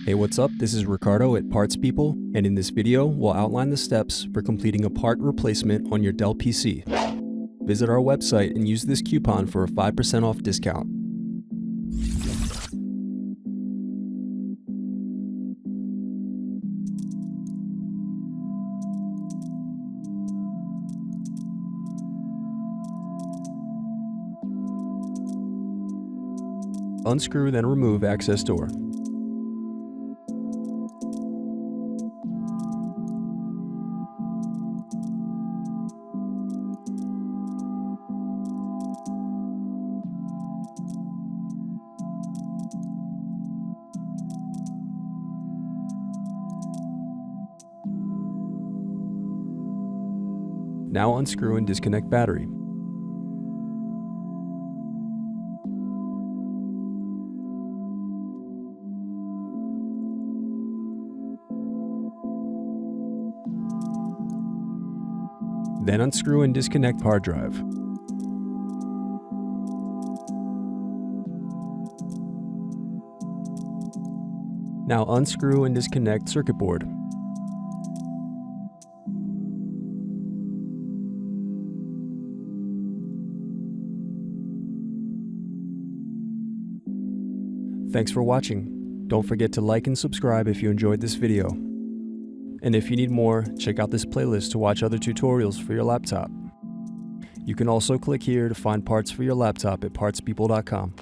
Hey, what's up? This is Ricardo at Parts People, and in this video, we'll outline the steps for completing a part replacement on your Dell PC. Visit our website and use this coupon for a 5% off discount. Unscrew, then remove access door. Now unscrew and disconnect battery. Then unscrew and disconnect hard drive. Now unscrew and disconnect circuit board. Thanks for watching. Don't forget to like and subscribe if you enjoyed this video. And if you need more, check out this playlist to watch other tutorials for your laptop. You can also click here to find parts for your laptop at partspeople.com.